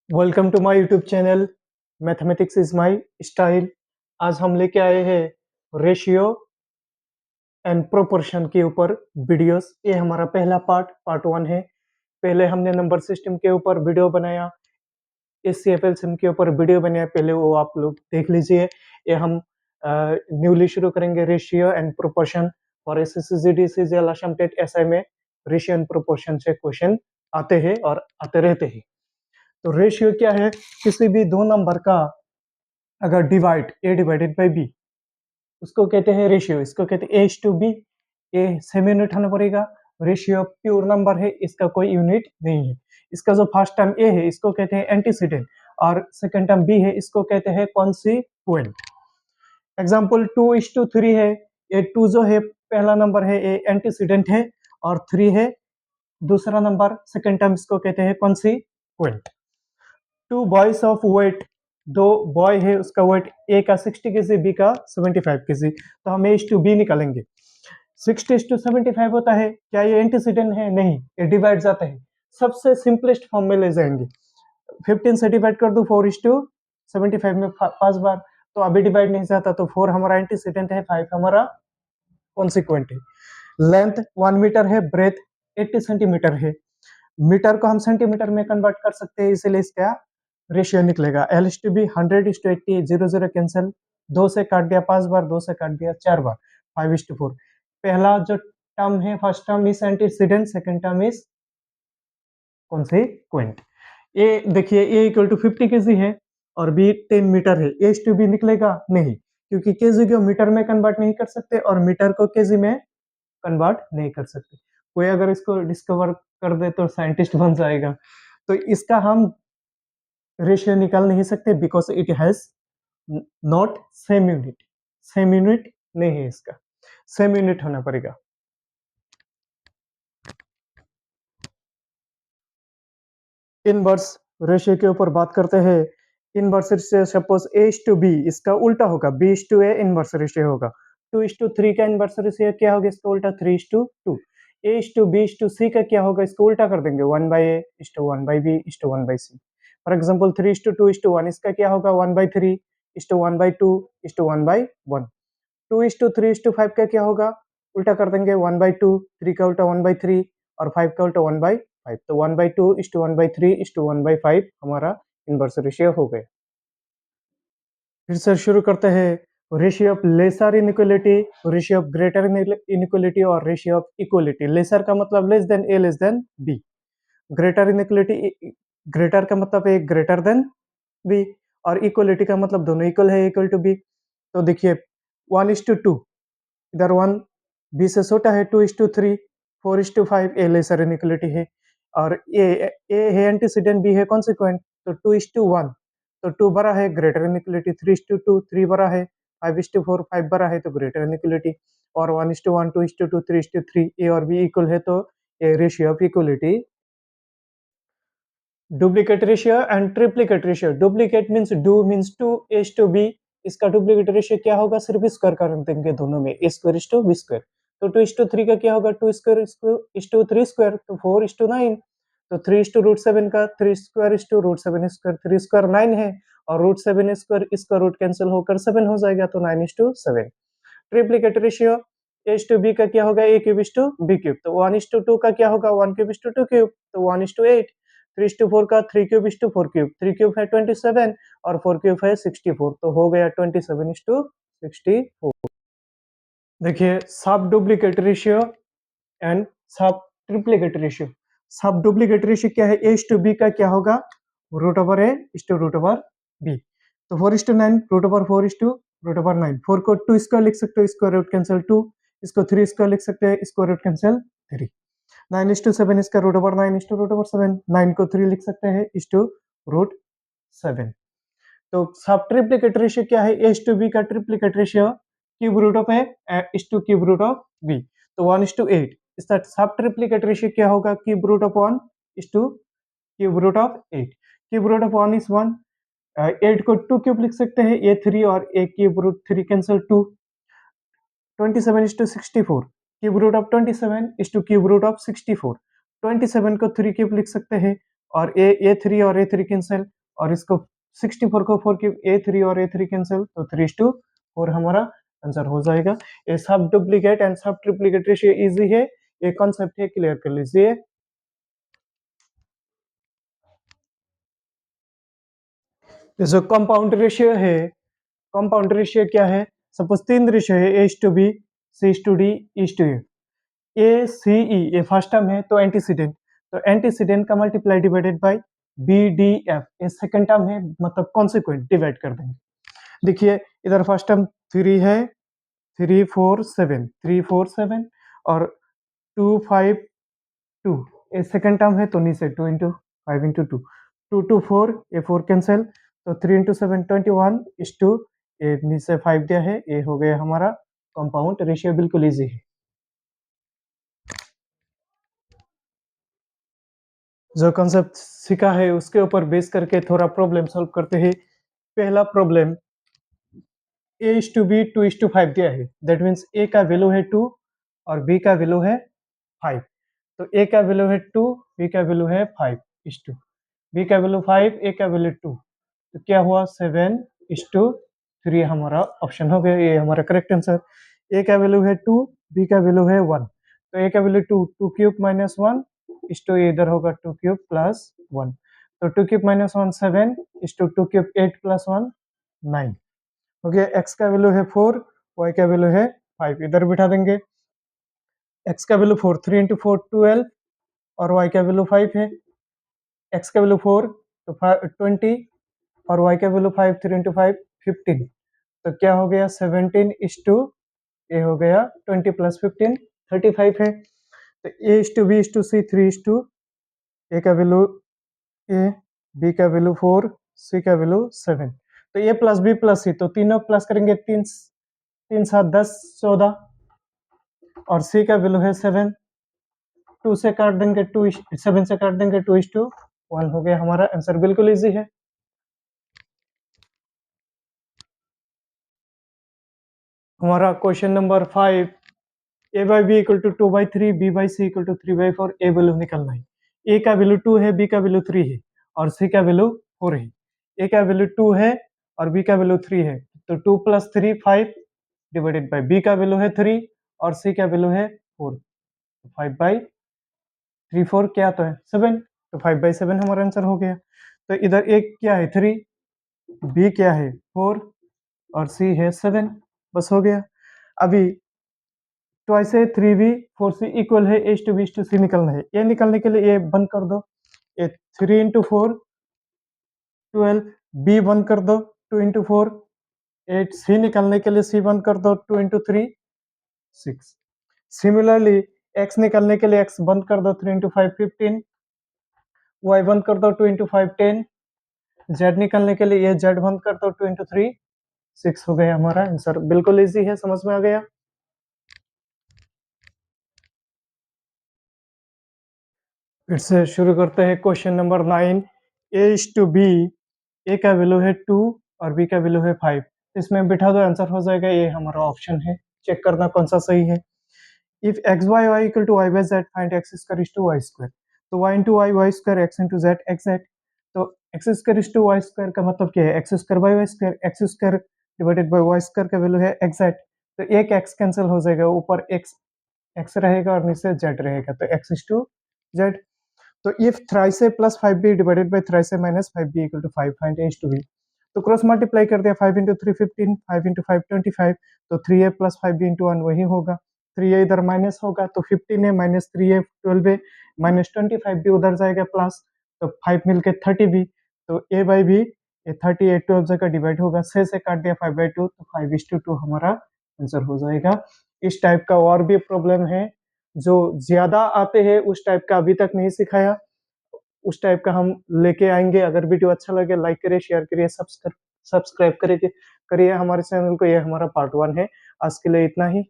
Welcome to my YouTube channel mathematics is my style. आज हम लेके आए हैं रेशियो एंड प्रोपोर्शन के ऊपर वीडियोस। ये हमारा पहला पार्ट वन है। पहले हमने नंबर सिस्टम के ऊपर वीडियो बनाया, एचसीएफएल सिम के ऊपर वीडियो बनाया, पहले वो आप लोग देख लीजिए। ये हम न्यूली शुरू करेंगे रेशियो एंड प्रोपोर्शन और SSC CGL Assam TET SI में रेशियो एंड प्रोपोर्शन से क्वेश्चन आते हैं और आते रहते हैं। तो रेशियो क्या है? किसी भी दो नंबर का अगर divide A divided by B, उसको कहते हैं रेशियो। इसको कहते हैं H to B. A semi unit होना पड़ेगा। रेशियो प्योर नंबर है, इसका कोई यूनिट नहीं है। इसका जो फर्स्ट टर्म ए है इसको कहते हैं एंटीसीडेंट और सेकंड टर्म बी है इसको कहते हैं कॉन्सिक्वेंट। एग्जाम्पल 2:3 है। ये 2 जो है पहला नंबर है, ये एंटीसीडेंट है और 3 है दूसरा नंबर, सेकंड टर्म, इसको कहते हैं कॉन्सिक्वेंट। 2 बॉयज ऑफ वेट, दो बॉय है उसका वेट ए का 60 केजी, बी का 75 केजी। तो हम एच टू बी निकालेंगे। 60:75 होता है। क्या ये एंटीसीडेंट है? नहीं, ये डिवाइड जाता है। सबसे सिंपलेस्ट फॉर्म में ले जाएंगे। 15 से डिवाइड कर दो 4:75 में 5 बार, तो अभी डिवाइड नहीं जाता। तो 4 हमारा एंटीसीडेंट है, 5 हमारा कॉन्सिक्वेंट है। लेंथ 1 मीटर है, ब्रेथ 80 सेंटीमीटर है। मीटर को हम सेंटीमीटर में कन्वर्ट कर सकते हैं, इसलिए इसका रेशियो निकलेगा L/B 100:80। 0 कैंसिल, 2 से काट दिया 5 बार, 2 से काट दिया 4 बार, 5:4। पहला जो टर्म है, first term is antecedent, second term is consequent. ए देखिए, ए इक्वल टू 50 केजी है और बी 10 मीटर है। H/B निकलेगा नहीं, क्योंकि केजी को मीटर में कन्वर्ट नहीं कर सकते और मीटर को केजी में कन्वर्ट नहीं कर सकते। कोई अगर इसको डिस्कवर कर दे तो साइंटिस्ट बन जाएगा। तो इसका हम रेशियो निकाल नहीं सकते because it has not same unit. Same unit नहीं है इसका, सेम यूनिट होना पड़ेगा। इनवर्स रेशियो के ऊपर बात करते हैं। इनवर्स रेशियो सपोज A/B, इसका उल्टा होगा B/A इनवर्स रेशियो होगा। 2:3 का इनवर्स रेशियो क्या होगा? इसका उल्टा 3:2। A/B/C का क्या होगा? इसको उल्टा कर देंगे 1/A/1/B/1/C। फॉर एग्जाम्पल 3:2:1, इसका क्या होगा? 1/3:1/2:1/1। 2:3:5 का क्या होगा? उल्टा कर देंगे 1/2, 3 का उल्टा 1/3 और 5 का उल्टा 1/5। तो 1/2:1/3:1/5 हमारा इनवर्स रेशियो हो गया। फिर से शुरू करते हैं। Ratio of lesser inequality, ratio of greater inequality और रेशियो ऑफ इक्वालिटी। लेसर का मतलब less than A less than B. Greater inequality, greater का मतलब ए ग्रेटर देन बी और इक्वालिटी का मतलब दोनों इक्वल है, इक्वल टू बी। तो देखिए 1:2, इधर 1 बी से छोटा है, 2:3, 4:5 ए लेसर इनइक्वालिटी है और ए है एंटीसीडेंट, बी है कॉन्सिक्वेंट। तो 2:1, तो 2 बड़ा है, ग्रेटर इनइक्वालिटी। 3:2, 3 बड़ा है। 5:4, 5 बड़ा है, तो ग्रेटर इनइक्वालिटी। और 1:1, 2:2, 3:3 ए और बी इक्वल है, तो A ratio of equality. Duplicate ratio and triplicate ratio. Duplicate means do means two, H/B। इसका डुप्लीकेट रेशियो क्या होगा? सिर्फ स्क्वायर कर देंगे दोनों में, A²:B²। तो 2:3 का क्या होगा? 2² 3², तो 4:9। तो 3:√7 का 3²√7², 3² 9 है और √7² इसका रूट कैंसिल होकर 7 हो जाएगा, तो 9:7। ट्रिप्लीकेट रेशियो H/B का क्या होगा? A³:B³। तो 1:2 का क्या होगा? 1³:2³, तो 1:8। 3:4 का 3³ 3³ है 27 और 4³ है 64, तो हो गया 27:64। देखिए सब डुप्लीकेट रेशियो एंड सब ट्रिप्लीकेट रेशियो। सब डुप्लीकेट रेशियो क्या है? H/B का क्या होगा? √A:√B। तो 4:9, √4:9। 4 को 2 स्क्वायर लिख सकते हो, इसको रूट कैंसिल 2। इसको 3 स्क्वायर लिख सकते हैं, इसको रूट कैंसिल 3। 9:7, इसका √9:√7। 9 को 3 लिख सकते हैं, √7। तो सब ट्रिप्लीकेट रेशियो क्या है? H/B का triplicate ratio cube root of A is to cube root of B, तो 1:8। इसका सब ट्रिप्लीकेट रेशियो क्या होगा? Cube root of 1 is to cube root of 8। Cube root of 1 is 1। 8 को 2 क्यूब लिख सकते हैं, ये 3 और a cube root 3 cancel 2। 27:64। Cube root of 27 is to cube root of 64। 27 को 3 क्यूब लिख सकते हैं और ए 3 और ए 3 कैंसिल, और इसको 64 को 4 की A3 और A3 कैंसिल, तो 3:4 हमारा आंसर हो जाएगा। ये सब डुप्लीकेट एंड सब ट्रिप्लीकेट रेशियो इजी है, ये कॉन्सेप्ट है, क्लियर कर लीजिए। जो कंपाउंड रेशियो है, कंपाउंड रेशियो क्या है? सपोज 3 रेशियो है, A:B, C:D, E:A। ए सी ई ये फर्स्ट टर्म है तो एंटीसीडेंट, तो एंटीसीडेंट का multiply divided by B D F ये सेकंड टर्म है, मतलब कॉन्सिक्वेंट डिवाइड कर देंगे। देखिए इधर फर्स्ट टर्म 3 है, 3 4 7 3 4 7 और 2 5 2 ये सेकंड टर्म है, तो नीचे 2 इंटू 5 इंटू 2 2 2 4 ये 4 कैंसिल, तो 3 इंटू 7 21 इस टू ये नीचे 5 दिया है, ये हो गया हमारा कंपाउंड रेशियो, बिल्कुल इजी है। जो कॉन्सेप्ट सीखा है उसके ऊपर बेस करके थोड़ा प्रॉब्लम सॉल्व करते हैं। पहला प्रॉब्लम A:B 2:5 दिया है, दैट मीन्स A का वैल्यू है 2 और B का वैल्यू है 5। तो A का वैल्यू है 2, B का वैल्यू है 5:2, B का वैल्यू 5, A का वैल्यू 2, तो क्या हुआ 7:3 हमारा ऑप्शन हो गया, ये हमारा करेक्ट आंसर। A का वैल्यू है 2, B का वैल्यू है 1, तो A का वैल्यू 2, 2 क्यूब माइनस 1 इस टू इधर होगा 2 क्यूब प्लस 1, तो 2 क्यूब माइनस 1 7 इस टू 2 क्यूब 8 प्लस 1 9 हो गया। x का वैल्यू है 4, y का वैल्यू है 5, इधर बिठा देंगे। x का वैल्यू 4, 3 इंटू 4 12 और y का वैल्यू 5 है। x का वैल्यू 4 तो 20 और y का वैल्यू 5, 3 इंटू 5 15, तो क्या हो गया 17 इस टू ये हो गया 20 प्लस 15 35 है। तो A इस टू B इस टू C 3 इस टू A का वैल्यू A, B का वैल्यू 4, C का वैल्यू 7, तो A plus B plus C, तो तीनों प्लस करेंगे 3 3 7 10 14 और C का वैल्यू है 7, 2 से काट देंगे 2 7 से काट देंगे 2:1 हो गया हमारा आंसर, बिल्कुल इजी है। हमारा question number 5, A by B equal to 2/3, B by C equal to 3/4, A value निकलना है। A का वैल्यू 2 है, B का वैल्यू 3 है और C का वैल्यू 4 है। A का वैल्यू 2 है और B का वैल्यू 3 है, तो 2 प्लस 3 5 डिवाइडेड बाई B का वैल्यू है 3 और C का वैल्यू है 4, 5/3 4 क्या तो है 7, तो 5/7 हमारा आंसर हो गया। तो इधर एक क्या है 3, B क्या है 4 और C है 7, बस हो गया। अभी ट्वाइस है 3B 4C इक्वल है A:B:C निकलना है, ये निकलने के लिए ये बंद कर दो, ये 3 इंटू 4 12, B बंद कर दो 2 इंटू 4 8, C निकलने के लिए C बंद कर दो 2 इंटू 3 6। सिमिलरली X निकलने के लिए X बंद कर दो 3 इंटू 5 15, Y बंद कर दो 2 इंटू 5 10, Z निकलने के लिए ये Z बंद कर दो 2 इंटू 3 6 हो गया हमारा आंसर, बिल्कुल इजी है, समझ में आ गया। फिर से शुरू करते हैं क्वेश्चन नंबर 9, A:B, A का वैल्यू है 2 और B का वैल्यू है 5, इसमें बिठा दो आंसर हो जाएगा, ये हमारा ऑप्शन है, चेक करना कौन सा सही है। If x by y equal to y by z find x square is to y square, तो y into y y square x into z x z, तो x square is to y square का मतलब क्या है x square by y square, x square divided by y square का value है x z, तो एक x कैंसिल हो जाएगा, ऊपर x रहेगा और नीचे z रहेगा, तो x is to z। तो if thrice A plus 5b divided by thrice A minus 5b equal to 5 find a to b, तो क्रॉस मल्टीप्लाई कर दिया 5 इंटू 3 15, 5 इंटू 5 25, तो 3a प्लस 5b इंटू 1 वही होगा, 3a इधर माइनस होगा तो 15 है माइनस 3a 12 है माइनस 25 भी उधर जाएगा प्लस, तो 5 मिलके 30b, तो a बाई b ये 38 12 जगह डिवाइड होगा, 6 से काट दिया 5/2, तो 5:2 हमारा आंसर हो जाएगा। इस टाइप का और भी प्रॉब्लम है जो ज्यादा आते हैं, उस टाइप का अभी तक नहीं सिखाया, उस टाइप का हम लेके आएंगे। अगर वीडियो अच्छा लगे लाइक करिए, शेयर करिए, सब्सक्राइब करिए हमारे चैनल को, ये हमारा पार्ट 1 है। आज के लिए इतना ही।